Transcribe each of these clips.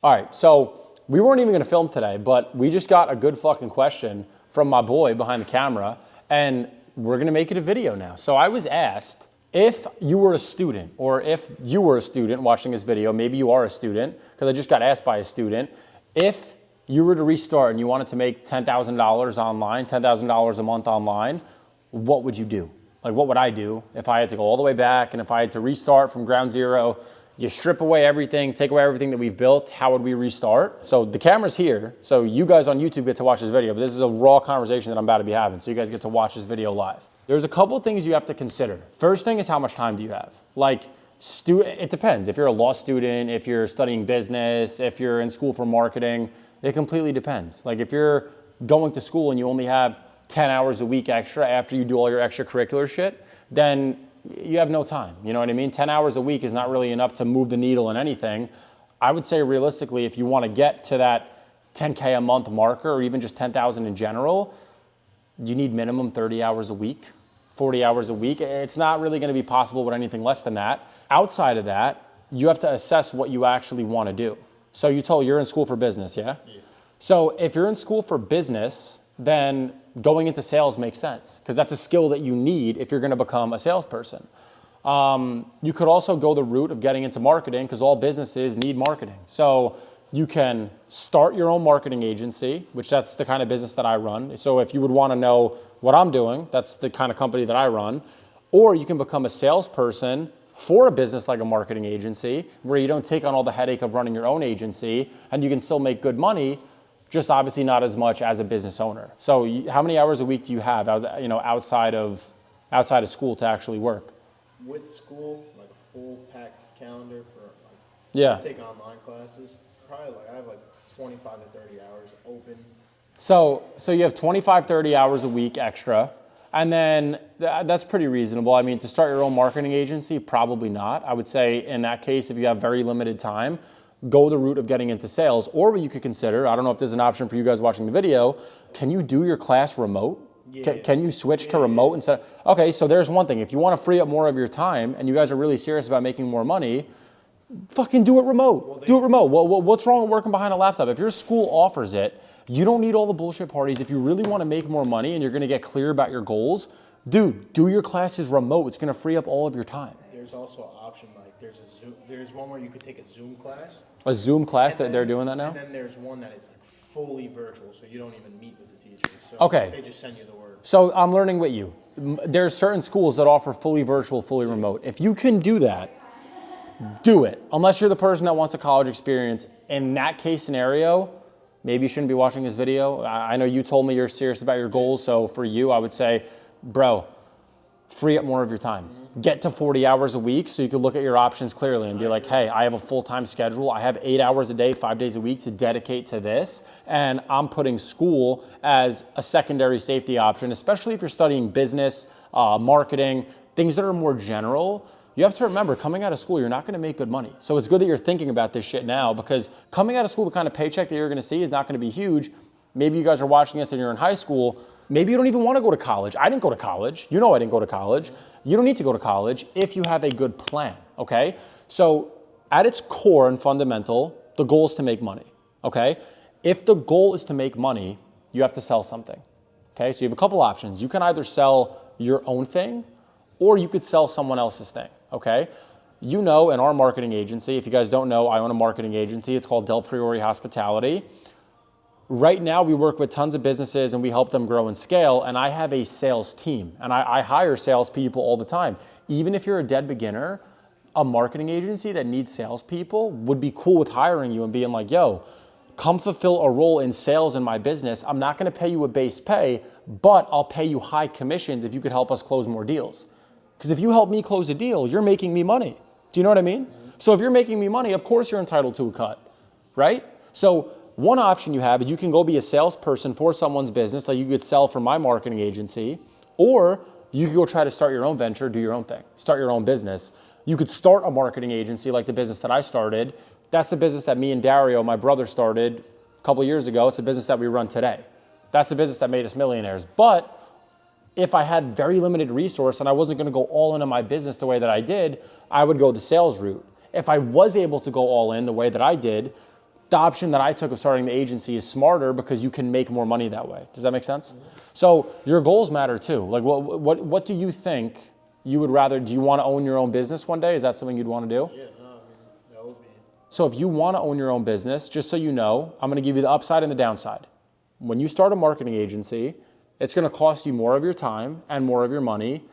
All right, so we weren't even gonna film today, but we just got a good fucking question from my boy behind the camera, and we're gonna make it a video now. So I was asked, if you were a student, or if you were a student watching this video, maybe you are a student, because I just got asked by a student, if you were to restart and you wanted to make $10,000 online, $10,000 a month online, what would you do? Like, what would I do if I had to go all the way back and if I had to restart from ground zero? You strip away everything, take away everything that we've built, how would we restart? So the camera's here, so you guys on YouTube get to watch this video, but this is a raw conversation that I'm about to be having, so you guys get to watch this video live. There's a couple of things you have to consider. First thing is, how much time do you have? Like, it depends. If you're a law student, if you're studying business, if you're in school for marketing, it completely depends. Like, if you're going to school and you only have 10 hours a week extra after you do all your extracurricular shit, then you have no time, you know what I mean? 10 hours a week is not really enough to move the needle in anything. I would say realistically, if you want to get to that 10K a month marker, or even just 10,000 in general, you need minimum 30 hours a week, 40 hours a week. It's not really going to be possible with anything less than that. Outside of that, you have to assess what you actually want to do. So you're in school for business, yeah? Yeah. So if you're in school for business, then going into sales makes sense, because that's a skill that you need if you're going to become a salesperson. You could also go the route of getting into marketing, because all businesses need marketing. So you can start your own marketing agency, which that's the kind of business that I run. So if you would want to know what I'm doing, that's the kind of company that I run. Or you can become a salesperson for a business like a marketing agency, where you don't take on all the headache of running your own agency, and you can still make good money, just obviously not as much as a business owner. So how many hours a week do you have outside of school to actually work? With school, like a full packed calendar for yeah. I take online classes. Probably I have 25 to 30 hours open. So you have 25, 30 hours a week extra. And then that's pretty reasonable. I mean, to start your own marketing agency, probably not. I would say in that case, if you have very limited time, go the route of getting into sales. Or what you could consider, I don't know if there's an option for you guys watching the video, can you do your class remote? Yeah. Can you switch to remote instead? Okay, so there's one thing. If you want to free up more of your time and you guys are really serious about making more money, fucking do it remote. Do it remote. What's wrong with working behind a laptop? If your school offers it, you don't need all the bullshit parties. If you really want to make more money and you're going to get clear about your goals, dude, do your classes remote. It's going to free up all of your time. There's also an option, like there's one where you could take a Zoom class. A Zoom class that they're doing that now? And then there's one that is fully virtual, so you don't even meet with the teachers. So okay. They just send you the word. So I'm learning with you. There's certain schools that offer fully virtual, fully remote. If you can do that, do it. Unless you're the person that wants a college experience. In that case scenario, maybe you shouldn't be watching this video. I know you told me you're serious about your goals, so for you, I would say, bro, free up more of your time. Get to 40 hours a week so you can look at your options clearly and be like, hey, I have a full-time schedule. I have 8 hours a day, 5 days a week to dedicate to this. And I'm putting school as a secondary safety option, especially if you're studying business, marketing, things that are more general. You have to remember, coming out of school, you're not going to make good money. So it's good that you're thinking about this shit now, because coming out of school, the kind of paycheck that you're going to see is not going to be huge. Maybe you guys are watching this and you're in high school. Maybe you don't even want to go to college. I didn't go to college. You know I didn't go to college. You don't need to go to college if you have a good plan, okay? So at its core and fundamental, the goal is to make money, okay? If the goal is to make money, you have to sell something, okay? So you have a couple options. You can either sell your own thing, or you could sell someone else's thing, okay? You know, in our marketing agency, if you guys don't know, I own a marketing agency. It's called Del Priori Hospitality. Right now, we work with tons of businesses and we help them grow and scale. And I have a sales team, and I hire salespeople all the time. Even if you're a dead beginner, a marketing agency that needs salespeople would be cool with hiring you and being like, yo, come fulfill a role in sales in my business. I'm not going to pay you a base pay, but I'll pay you high commissions if you could help us close more deals. Because if you help me close a deal, you're making me money. Do you know what I mean? Mm-hmm. So if you're making me money, of course you're entitled to a cut, right? So one option you have is you can go be a salesperson for someone's business, like you could sell for my marketing agency, or you could go try to start your own venture, do your own thing, start your own business. You could start a marketing agency like the business that I started. That's the business that me and Dario, my brother, started a couple years ago. It's a business that we run today. That's the business that made us millionaires. But if I had very limited resource and I wasn't going to go all in on my business the way that I did, I would go the sales route. If I was able to go all in the way that I did, the option that I took of starting the agency is smarter because you can make more money that way. Does that make sense? So your goals matter too. Like what do you think you would rather, do you want to own your own business one day? Is that something you'd want to do? Yeah, no, I mean, that would be. So if you want to own your own business, just so you know, I'm going to give you the upside and the downside. When you start a marketing agency, it's going to cost you more of your time and more of your money,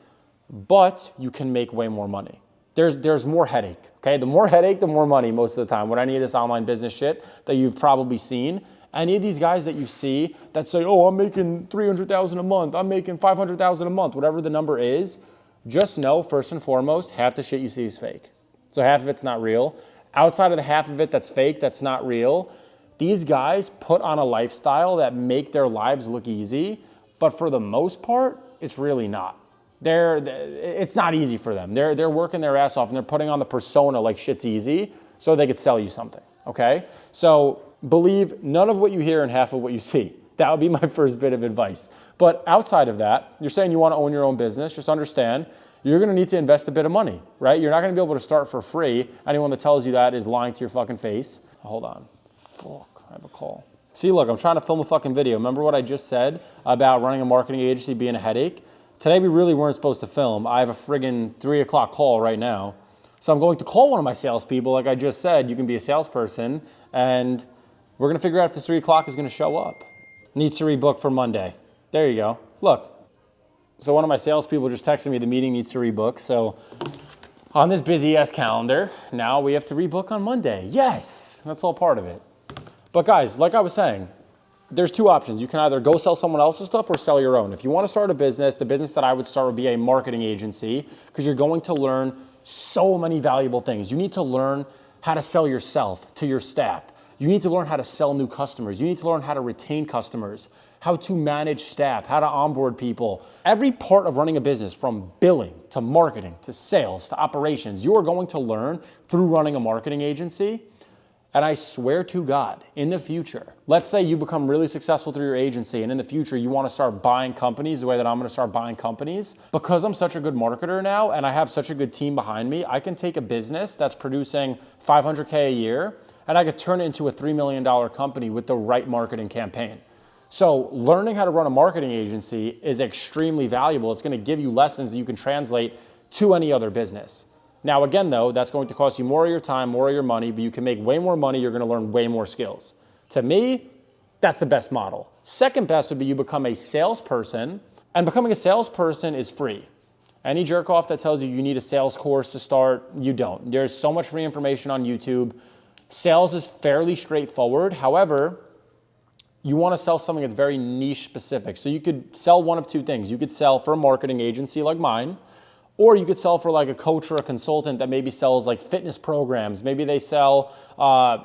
but you can make way more money. There's more headache, okay? The more headache, the more money most of the time. With any of this online business shit that you've probably seen, any of these guys that you see that say, oh, I'm making $300,000 a month, I'm making $500,000 a month, whatever the number is, just know, first and foremost, half the shit you see is fake. So half of it's not real. Outside of the half of it that's fake, that's not real, these guys put on a lifestyle that make their lives look easy, but for the most part, it's really not. It's not easy for them. They're working their ass off and they're putting on the persona like shit's easy so they could sell you something, okay? So believe none of what you hear and half of what you see. That would be my first bit of advice. But outside of that, you're saying you want to own your own business, just understand you're going to need to invest a bit of money, right? You're not going to be able to start for free. Anyone that tells you that is lying to your fucking face. Hold on. Fuck, I have a call. See, look, I'm trying to film a fucking video. Remember what I just said about running a marketing agency being a headache? Today we really weren't supposed to film. I have a friggin' 3 o'clock call right now. So I'm going to call one of my salespeople. Like I just said, you can be a salesperson and we're going to figure out if this 3 o'clock is going to show up. Needs to rebook for Monday. There you go. Look. So one of my salespeople just texted me the meeting needs to rebook. So on this busy ass calendar, now we have to rebook on Monday. Yes, that's all part of it. But guys, like I was saying, there's two options. You can either go sell someone else's stuff or sell your own. If you want to start a business, the business that I would start would be a marketing agency because you're going to learn so many valuable things. You need to learn how to sell yourself to your staff. You need to learn how to sell new customers. You need to learn how to retain customers, how to manage staff, how to onboard people. Every part of running a business, from billing to marketing to sales to operations, you are going to learn through running a marketing agency. And I swear to God, in the future, let's say you become really successful through your agency and in the future you want to start buying companies the way that I'm going to start buying companies. Because I'm such a good marketer now and I have such a good team behind me, I can take a business that's producing $500K a year and I could turn it into a $3 million company with the right marketing campaign. So learning how to run a marketing agency is extremely valuable. It's going to give you lessons that you can translate to any other business. Now, again, though, that's going to cost you more of your time, more of your money, but you can make way more money. You're going to learn way more skills. To me, that's the best model. Second best would be you become a salesperson, and becoming a salesperson is free. Any jerk off that tells you you need a sales course to start, you don't. There's so much free information on YouTube. Sales is fairly straightforward. However, you want to sell something that's very niche specific. So you could sell one of two things. You could sell for a marketing agency like mine, or you could sell for like a coach or a consultant that maybe sells like fitness programs. Maybe they sell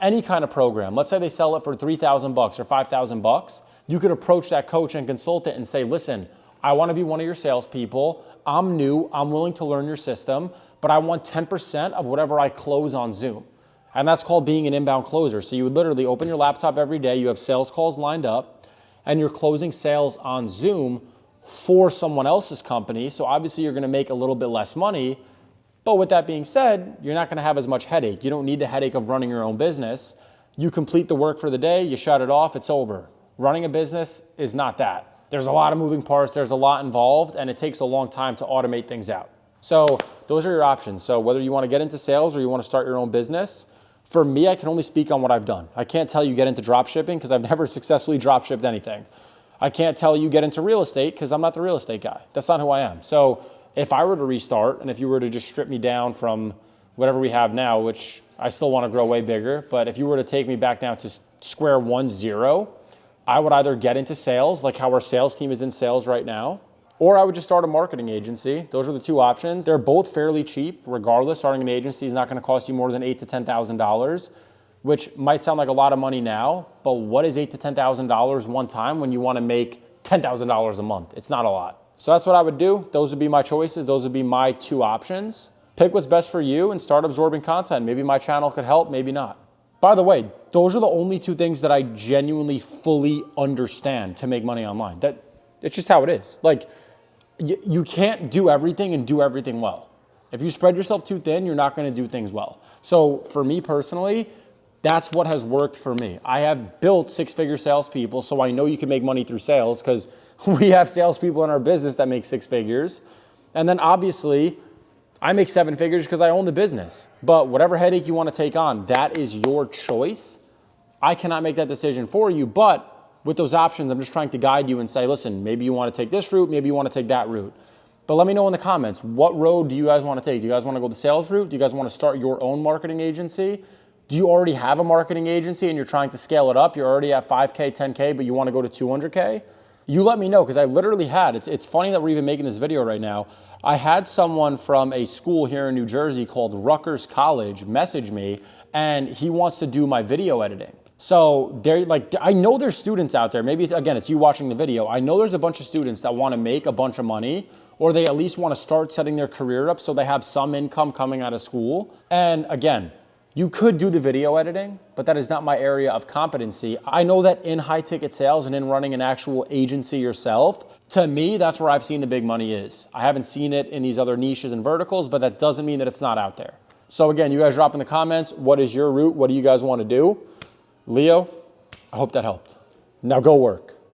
any kind of program. Let's say they sell it for $3,000 or $5,000. You could approach that coach and consultant and say, listen, I want to be one of your salespeople. I'm new. I'm willing to learn your system, but I want 10% of whatever I close on Zoom. And that's called being an inbound closer. So you would literally open your laptop every day. You have sales calls lined up and you're closing sales on Zoom for someone else's company. So obviously you're going to make a little bit less money. But with that being said, you're not going to have as much headache. You don't need the headache of running your own business. You complete the work for the day, you shut it off, it's over. Running a business is not that. There's a lot of moving parts, there's a lot involved, and it takes a long time to automate things out. So those are your options. So whether you want to get into sales or you want to start your own business, for me, I can only speak on what I've done. I can't tell you get into drop shipping because I've never successfully drop shipped anything. I can't tell you get into real estate because I'm not the real estate guy. That's not who I am. So if I were to restart and if you were to just strip me down from whatever we have now, which I still want to grow way bigger, but if you were to take me back down to square 1, 0, I would either get into sales, like how our sales team is in sales right now, or I would just start a marketing agency. Those are the two options. They're both fairly cheap. Regardless, starting an agency is not going to cost you more than $8,000 to $10,000. Which might sound like a lot of money now, but what is $8,000 to $10,000 one time when you want to make $10,000 a month? It's not a lot. So that's what I would do. Those would be my choices. Those would be my two options. Pick what's best for you and start absorbing content. Maybe my channel could help, maybe not. By the way, those are the only two things that I genuinely fully understand to make money online. It's just how it is. Like, you can't do everything and do everything well. If you spread yourself too thin, you're not going to do things well. So for me personally, That's what has worked for me. I have built six-figure salespeople, so I know you can make money through sales because we have salespeople in our business that make six figures. And then obviously, I make seven figures because I own the business. But whatever headache you want to take on, that is your choice. I cannot make that decision for you, but with those options, I'm just trying to guide you and say, listen, maybe you want to take this route, maybe you want to take that route. But let me know in the comments, what road do you guys want to take? Do you guys want to go the sales route? Do you guys want to start your own marketing agency? Do you already have a marketing agency and you're trying to scale it up? You're already at 5K, 10K, but you want to go to 200K? You let me know, because I literally had, it's funny that we're even making this video right now. I had someone from a school here in New Jersey called Rutgers College message me, and he wants to do my video editing. So they're like, I know there's students out there, maybe again, it's you watching the video. I know there's a bunch of students that want to make a bunch of money, or they at least want to start setting their career up so they have some income coming out of school. And again, you could do the video editing, but that is not my area of competency. I know that in high ticket sales and in running an actual agency yourself, to me, that's where I've seen the big money is. I haven't seen it in these other niches and verticals, but that doesn't mean that it's not out there. So again, you guys drop in the comments, what is your route? What do you guys want to do? Leo, I hope that helped. Now go work.